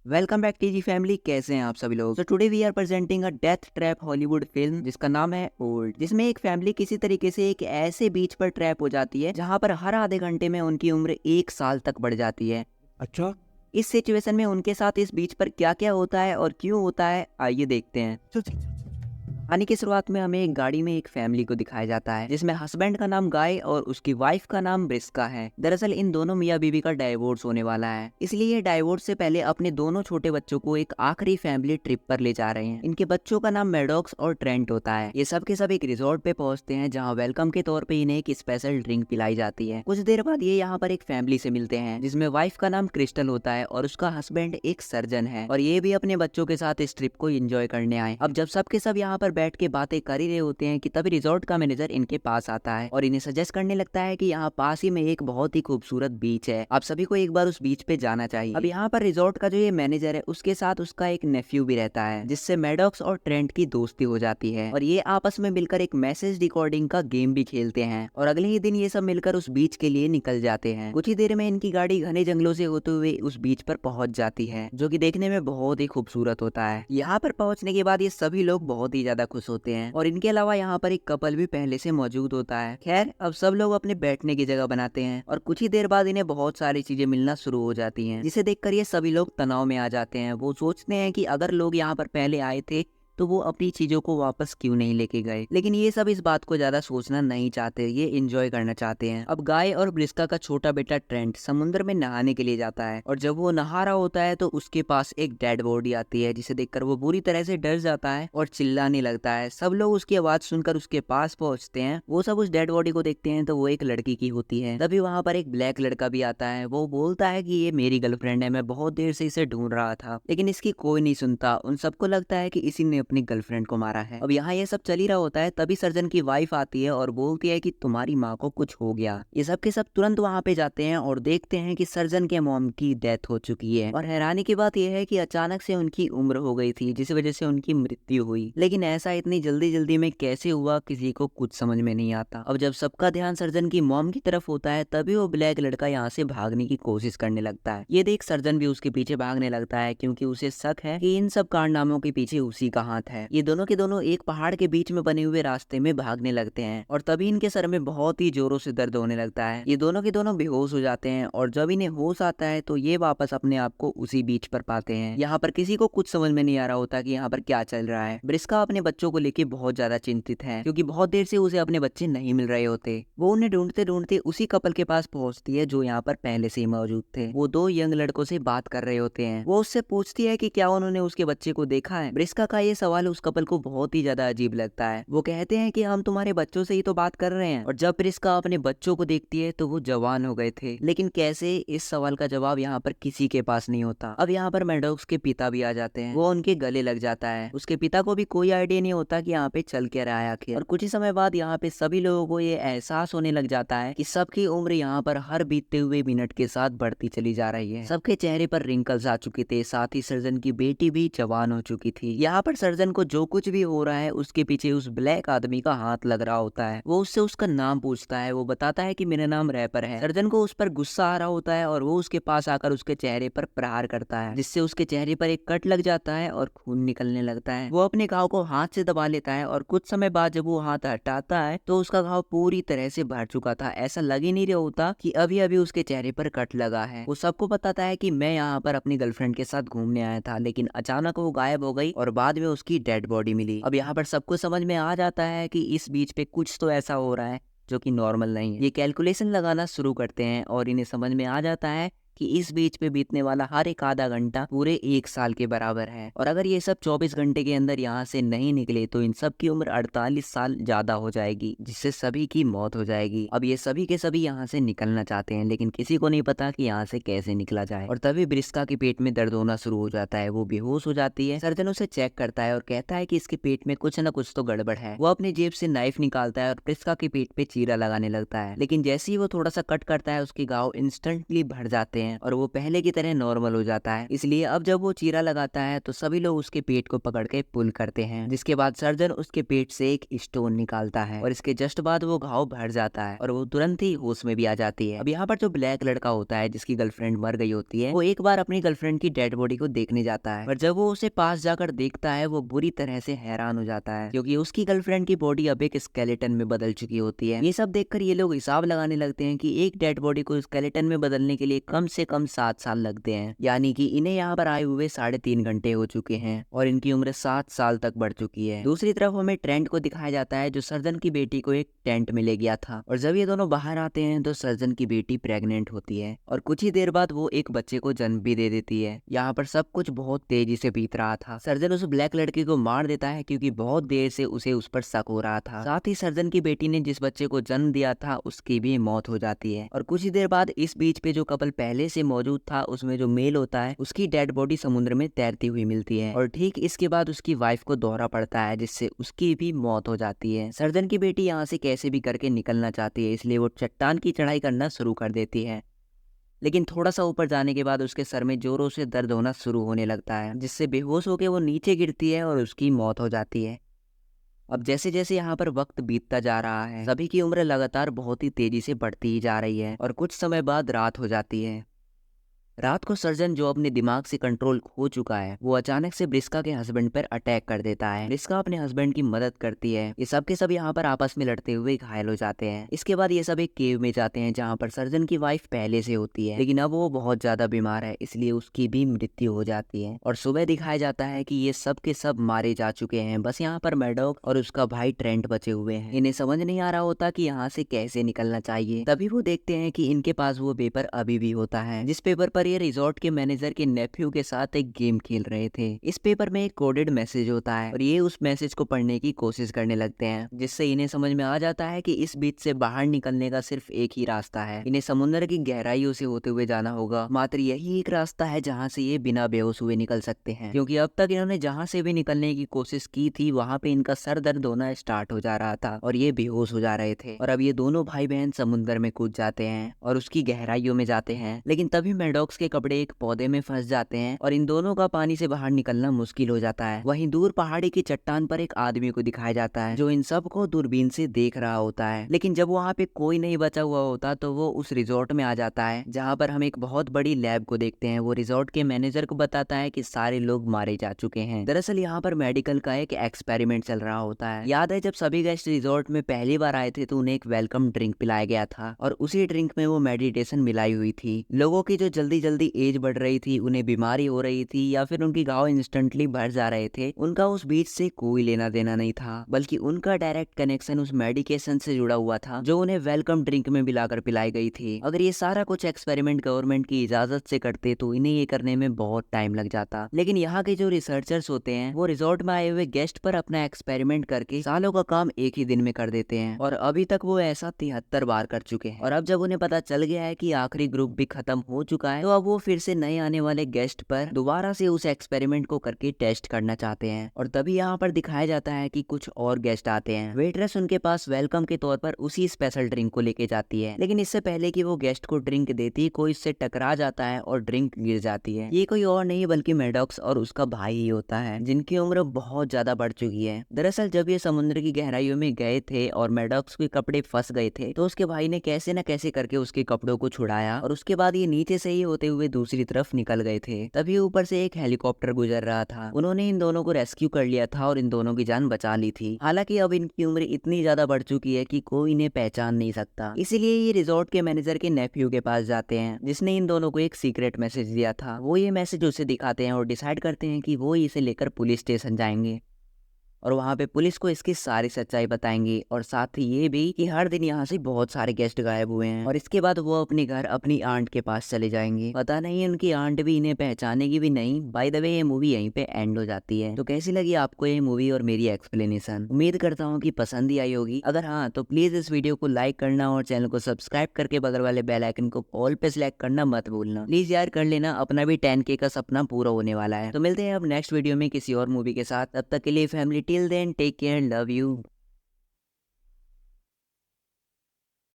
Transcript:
Welcome back TG family. कैसे हैं आप सभी लोग। So today we are presenting a death trap Hollywood film जिसका नाम है ओल्ड, जिसमें एक फैमिली किसी तरीके से एक ऐसे बीच पर ट्रैप हो जाती है जहां पर हर आधे घंटे में उनकी उम्र 1 साल तक बढ़ जाती है। अच्छा। इस सिचुएशन में उनके साथ इस बीच पर क्या क्या होता है और क्यों होता है, आइए देखते हैं। चल चल चल। कहानी की शुरुआत में हमें एक गाड़ी में एक फैमिली को दिखाया जाता है जिसमें हस्बैंड का नाम गाय और उसकी वाइफ का नाम ब्रिस्का है। दरअसल इन दोनों मियाँ बीवी का डाइवोर्स होने वाला है, इसलिए ये डाइवोर्स से पहले अपने दोनों छोटे बच्चों को एक आखिरी फैमिली ट्रिप पर ले जा रहे हैं। इनके बच्चों का नाम मैडॉक्स और ट्रेंट होता है। ये सब के सब एक रिजॉर्ट पे पहुंचते हैं जहाँ वेलकम के तौर पे इन्हें एक स्पेशल ड्रिंक पिलाई जाती है। कुछ देर बाद ये यहाँ पर एक फैमिली से मिलते हैं जिसमें वाइफ का नाम क्रिस्टल होता है और उसका हस्बैंड एक सर्जन है और ये भी अपने बच्चों के साथ इस ट्रिप को एंजॉय करने आए। अब जब सबके सब यहाँ पर बैठ के बातें कर ही रहे होते हैं कि तभी रिजॉर्ट का मैनेजर इनके पास आता है और इन्हें सजेस्ट करने लगता है कि यहाँ पास ही में एक बहुत ही खूबसूरत बीच है, आप सभी को एक बार उस बीच पे जाना चाहिए। अब यहाँ पर रिजॉर्ट का जो ये मैनेजर है उसके साथ उसका एक नेफ्यू भी रहता है जिससे मैडॉक्स और ट्रेंट की दोस्ती हो जाती है और ये आपस में मिलकर एक मैसेज रिकॉर्डिंग का गेम भी खेलते हैं और अगले ही दिन ये सब मिलकर उस बीच के लिए निकल जाते हैं। कुछ ही देर में इनकी गाड़ी घने जंगलों से होते हुए उस बीच पर पहुंच जाती है जो कि देखने में बहुत ही खूबसूरत होता है। यहाँ पर पहुंचने के बाद ये सभी लोग बहुत ही ज्यादा खुश होते हैं और इनके अलावा यहाँ पर एक कपल भी पहले से मौजूद होता है। खैर अब सब लोग अपने बैठने की जगह बनाते हैं और कुछ ही देर बाद इन्हें बहुत सारी चीजें मिलना शुरू हो जाती हैं जिसे देखकर ये सभी लोग तनाव में आ जाते हैं। वो सोचते हैं कि अगर लोग यहाँ पर पहले आए थे तो वो अपनी चीजों को वापस क्यों नहीं लेके गए, लेकिन ये सब इस बात को ज्यादा सोचना नहीं चाहते, ये एंजॉय करना चाहते हैं। अब गाय और ब्रिस्का का छोटा बेटा ट्रेंट समुद्र में नहाने के लिए जाता है और जब वो नहा रहा होता है तो उसके पास एक डेड बॉडी आती है जिसे देखकर वो बुरी तरह से डर जाता है और चिल्लाने लगता है। सब लोग उसकी आवाज सुनकर उसके पास पहुंचते हैं। वो सब उस डेड बॉडी को देखते हैं तो वो एक लड़की की होती है। तभी वहां पर एक ब्लैक लड़का भी आता है। वो बोलता है कि ये मेरी गर्लफ्रेंड है, मैं बहुत देर से इसे ढूंढ रहा था, लेकिन इसकी कोई नहीं सुनता। उन सबको लगता है कि इसी ने अपनी गर्लफ्रेंड को मारा है। अब यहाँ ये सब चल ही रहा होता है तभी सर्जन की वाइफ आती है और बोलती है कि तुम्हारी माँ को कुछ हो गया। ये सब के सब तुरंत वहाँ पे जाते हैं और देखते हैं कि सर्जन के मॉम की डेथ हो चुकी है और हैरानी की बात यह है कि अचानक से उनकी उम्र हो गई थी जिस वजह से उनकी मृत्यु हुई, लेकिन ऐसा इतनी जल्दी जल्दी में कैसे हुआ किसी को कुछ समझ में नहीं आता। अब जब सबका ध्यान सर्जन की मॉम की तरफ होता है तभी वो ब्लैक लड़का यहाँ से भागने की कोशिश करने लगता है। ये देख सर्जन भी उसके पीछे भागने लगता है क्योंकि उसे शक है कि इन सब कारनामों के पीछे उसी का हाथ है। ये दोनों के दोनों एक पहाड़ के बीच में बने हुए रास्ते में भागने लगते हैं और तभी इनके सर में बहुत ही जोरों से दर्द होने लगता है। ये दोनों के दोनों बेहोश हो जाते हैं और जब इन्हें होश आता है तो ये वापस अपने आप को उसी बीच पर पाते हैं। यहाँ पर किसी को कुछ समझ में नहीं आ रहा होता कि यहाँ पर क्या चल रहा है। ब्रिस्का अपने बच्चों को लेकर बहुत ज्यादा चिंतित है क्योंकि बहुत देर से उसे अपने बच्चे नहीं मिल रहे होते। वो उन्हें ढूंढते ढूंढते उसी कपल के पास पहुंचती है जो यहाँ पर पहले से ही मौजूद थे। वो दो यंग लड़कों से बात कर रहे होते हैं। वो उससे पूछती है कि क्या उन्होंने उसके बच्चे को देखा है। ब्रिस्का का ये सवाल उस कपल को बहुत ही ज्यादा अजीब लगता है। वो कहते हैं कि हम तुम्हारे बच्चों से ही तो बात कर रहे हैं और जब प्रिस्का अपने बच्चों को देखती है तो वो जवान हो गए थे, लेकिन कैसे, इस सवाल का जवाब यहाँ पर किसी के पास नहीं होता। अब यहाँ पर मैडॉक्स के पिता भी आ जाते हैं। वो उनके गले लग जाता है। उसके पिता को भी कोई आइडिया नहीं होता कि यहाँ पे चल क्या रहा है आखिर। और कुछ ही समय बाद यहाँ पे सभी लोगों को ये एहसास होने लग जाता है कि सबकी उम्र यहाँ पर हर बीतते हुए मिनट के साथ बढ़ती चली जा रही है। सबके चेहरे पर रिंकल्स आ चुके थे, साथ ही सर्जन की बेटी भी जवान हो चुकी थी। यहाँ पर सर्जन को जो कुछ भी हो रहा है उसके पीछे उस ब्लैक आदमी का हाथ लग रहा होता है। वो उससे उसका नाम पूछता है। वो बताता है कि मेरा नाम रैपर है। सर्जन को उस पर गुस्सा आ रहा होता है और वो उसके पास आकर उसके चेहरे पर प्रहार करता है जिससे उसके चेहरे पर एक कट लग जाता है और खून निकलने लगता है। वो अपने घाव को हाथ से दबा लेता है और कुछ समय बाद जब वो हाथ हटाता है तो उसका घाव पूरी तरह से भर चुका था। ऐसा लग ही नहीं रहा होता कि अभी अभी उसके चेहरे पर कट लगा है। वो सबको बताता है कि मैं यहाँ पर अपनी गर्लफ्रेंड के साथ घूमने आया था, लेकिन अचानक वो गायब हो गई और बाद में उसकी डेड बॉडी मिली। अब यहाँ पर सबको समझ में आ जाता है कि इस बीच पे कुछ तो ऐसा हो रहा है जो कि नॉर्मल नहीं है। ये कैलकुलेशन लगाना शुरू करते हैं और इन्हें समझ में आ जाता है कि इस बीच पे बीतने वाला हर एक आधा घंटा पूरे 1 साल के बराबर है और अगर ये सब 24 घंटे के अंदर यहाँ से नहीं निकले तो इन सब की उम्र 48 साल ज्यादा हो जाएगी, जिससे सभी की मौत हो जाएगी। अब ये सभी के सभी यहाँ से निकलना चाहते हैं लेकिन किसी को नहीं पता कि यहाँ से कैसे निकला जाए और तभी ब्रिस्का के पेट में दर्द होना शुरू हो जाता है। वो बेहोश हो जाती है। सर्जन उसे चेक करता है और कहता है कि इसके पेट में कुछ न कुछ तो गड़बड़ है। वो अपनी जेब से नाइफ निकालता है और ब्रिस्का के पेट पे चीरा लगाने लगता है, लेकिन जैसे ही वो थोड़ा सा कट करता है उसके घाव इंस्टेंटली भर जाते हैं हैं और वो पहले की तरह नॉर्मल हो जाता है। इसलिए अब जब वो चीरा लगाता है तो सभी लोग उसके पेट को पकड़ के पुल करते हैं, जिसके बाद सर्जन उसके पेट से एक स्टोन निकालता है और इसके जस्ट बाद वो घाव भर जाता है और वो तुरंत ही होश में भी आ जाती है। अब यहाँ पर जो ब्लैक लड़का होता है जिसकी गर्लफ्रेंड मर गई होती है, वो एक बार अपनी गर्लफ्रेंड की डेड बॉडी को देखने जाता है, पर जब वो उसे पास जाकर देखता है वो बुरी तरह से हैरान हो जाता है क्योंकि उसकी गर्लफ्रेंड की बॉडी अब एक स्केलेटन में बदल चुकी होती है। ये सब देखकर ये लोग हिसाब लगाने लगते हैं कि एक डेड बॉडी को स्केलेटन में बदलने के लिए कम से कम 7 साल लगते हैं, यानी कि इन्हें यहाँ पर आए हुए 3.5 घंटे हो चुके हैं और इनकी उम्र 7 साल तक बढ़ चुकी है। दूसरी तरफ हमें ट्रेंट को दिखाया जाता है जो सर्जन की बेटी को एक टेंट में ले गया था और जब ये दोनों बाहर आते हैं तो सर्जन की बेटी प्रेग्नेंट होती है और कुछ ही देर बाद वो एक बच्चे को जन्म भी दे देती है। यहाँ पर सब कुछ बहुत तेजी से बीत रहा था। सर्जन उस ब्लैक लड़की को मार देता है क्योंकि बहुत देर से उसे उस पर शक हो रहा था। साथ ही सर्जन की बेटी ने जिस बच्चे को जन्म दिया था उसकी भी मौत हो जाती है और कुछ ही देर बाद इस बीच पे जो कपल पहले से मौजूद था उसमें जो मेल होता है उसकी डेड बॉडी समुद्र में तैरती हुई मिलती है और ठीक इसके बाद उसकी वाइफ को दौरा पड़ता है जिससे उसकी भी मौत हो जाती है। सर्जन की बेटी यहाँ से कैसे भी करके निकलना चाहती है, इसलिए वो चट्टान की चढ़ाई करना शुरू कर देती है, लेकिन थोड़ा सा ऊपर जाने के बाद उसके सर में जोरों से दर्द होना शुरू होने लगता है जिससे बेहोश होकर वो नीचे गिरती है और उसकी मौत हो जाती है। अब जैसे जैसे यहाँ पर वक्त बीतता जा रहा है सभी की उम्र लगातार बहुत ही तेजी से बढ़ती ही जा रही है और कुछ समय बाद रात हो जाती है। रात को सर्जन जो अपने दिमाग से कंट्रोल खो चुका है वो अचानक से ब्रिस्का के हस्बैंड पर अटैक कर देता है। ब्रिस्का अपने हस्बैंड की मदद करती है। ये सब के सब यहाँ पर आपस में लड़ते हुए घायल हो जाते हैं। इसके बाद ये सब एक केव में जाते हैं जहाँ पर सर्जन की वाइफ पहले से होती है, लेकिन अब वो बहुत ज्यादा बीमार है इसलिए उसकी भी मृत्यु हो जाती है और सुबह दिखाया जाता है कि ये सब के सब मारे जा चुके हैं। बस यहाँ पर मैडॉक और उसका भाई ट्रेंट बचे हुए हैं। इन्हें समझ नहीं आ रहा होता कि यहाँ से कैसे निकलना चाहिए। तभी वो देखते हैं कि इनके पास वो पेपर अभी भी होता है जिस पेपर पर ये रिजॉर्ट के मैनेजर के नेफ्यू के साथ एक गेम खेल रहे थे। इस पेपर में एक कोडेड मैसेज होता है और ये उस मैसेज को पढ़ने की कोशिश करने लगते हैं जिससे इन्हें समझ में आ जाता है कि इस बीच से बाहर निकलने का सिर्फ एक ही रास्ता है। इन्हें समुद्र की गहराइयों से होते हुए जाना होगा। मात्र यही एक रास्ता है जहाँ से ये बिना बेहोश हुए निकल सकते हैं, क्योंकि अब तक इन्होंने जहाँ से भी निकलने की कोशिश की थी वहाँ पे इनका सर दर्द होना स्टार्ट हो जा रहा था और ये बेहोश हो जा रहे थे। और अब ये दोनों भाई बहन समुद्र में कूद जाते हैं और उसकी गहराइयों में जाते हैं, लेकिन तभी मैडॉक्स के कपड़े एक पौधे में फंस जाते हैं और इन दोनों का पानी से बाहर निकलना मुश्किल हो जाता है। वहीं दूर पहाड़ी की चट्टान पर एक आदमी को दिखाया जाता है जो इन सब को दूरबीन से देख रहा होता है, लेकिन जब वहाँ पे कोई नहीं बचा हुआ होता तो वो उस रिजॉर्ट में आ जाता है जहाँ पर हम एक बहुत बड़ी लैब को देखते हैं। वो रिजॉर्ट के मैनेजर को बताता है कि सारे लोग मारे जा चुके हैं। दरअसल यहाँ पर मेडिकल का एक एक्सपेरिमेंट चल रहा होता है। याद है जब सभी गेस्ट रिजॉर्ट में पहली बार आए थे तो उन्हें एक वेलकम ड्रिंक पिलाया गया था और उसी ड्रिंक में वो मेडिटेशन मिलाई हुई थी। लोगों की जो जल्दी जल्दी एज बढ़ रही थी, उन्हें बीमारी हो रही थी या फिर उनकी घाव इंस्टेंटली भर जा रहे थे, उनका उस बीच से कोई लेना देना नहीं था, बल्कि उनका डायरेक्ट कनेक्शन उस मेडिकेशन से जुड़ा हुआ था जो उन्हें वेलकम ड्रिंक में मिलाकर पिलाई गई थी। अगर ये सारा कुछ एक्सपेरिमेंट गवर्नमेंट की इजाजत से करते तो इन्हें ये करने में बहुत टाइम लग जाता, लेकिन यहाँ के जो रिसर्चर्स होते हैं वो रिजॉर्ट में आए हुए गेस्ट पर अपना एक्सपेरिमेंट करके सालों का काम एक ही दिन में कर देते हैं और अभी तक वो ऐसा 73 बार कर चुके हैं। और अब जब उन्हें पता चल गया है कि आखिरी ग्रुप भी खत्म हो चुका है तो अब वो फिर से नए आने वाले गेस्ट पर दोबारा से उस एक्सपेरिमेंट को करके टेस्ट करना चाहते हैं। और तभी यहाँ पर दिखाया जाता है कि कुछ और गेस्ट आते हैं। वेटरेस उनके पास वेलकम के तौर पर उसी स्पेशल ड्रिंक को लेके जाती है, लेकिन इससे पहले कि वो गेस्ट को ड्रिंक देती कोई इससे टकरा जाता है और ड्रिंक गिर जाती है। ये कोई और नहीं बल्कि मैडॉक्स और उसका भाई ही होता है जिनकी उम्र बहुत ज्यादा बढ़ चुकी है। दरअसल जब ये समुद्र की गहराइयों में गए थे और मैडॉक्स के कपड़े फंस गए थे तो उसके भाई ने कैसे न कैसे करके उसके कपड़ों को छुड़ाया और उसके बाद ये नीचे से ही होते हुए दूसरी तरफ निकल गए थे। तभी ऊपर से एक हेलीकॉप्टर गुजर रहा था। उन्होंने इन दोनों को रेस्क्यू कर लिया था और इन दोनों की जान बचा ली थी। हालांकि अब इनकी उम्र इतनी ज्यादा बढ़ चुकी है कि कोई इन्हें पहचान नहीं सकता। इसीलिए ये रिजॉर्ट के मैनेजर के नेफ्यू के पास जाते हैं जिसने इन दोनों को एक सीक्रेट मैसेज दिया था। वो ये मैसेज उसे दिखाते हैं और डिसाइड करते हैं कि वो इसे लेकर पुलिस स्टेशन जाएंगे और वहाँ पे पुलिस को इसकी सारी सच्चाई बताएंगे और साथ ही ये भी कि हर दिन यहाँ से बहुत सारे गेस्ट गायब हुए हैं। और इसके बाद वो अपने घर अपनी आंट के पास चले जाएंगे। पता नहीं उनकी आंट भी इन्हें पहचानेगी भी नहीं। बाय द वे ये मूवी यहीं पे एंड हो जाती है। तो कैसी लगी आपको ये मूवी और मेरी एक्सप्लेनेशन? उम्मीद करता हूँ कि पसंद ही आई होगी। अगर हाँ तो प्लीज इस वीडियो को लाइक करना और चैनल को सब्सक्राइब करके बगल वाले बेल आइकन को ऑल पे सिलेक्ट करना मत भूलना। प्लीज यार कर लेना, अपना भी 10K का सपना पूरा होने वाला है। तो मिलते हैं अब नेक्स्ट वीडियो में किसी और मूवी के साथ। तब तक के लिए family till then take care, love you.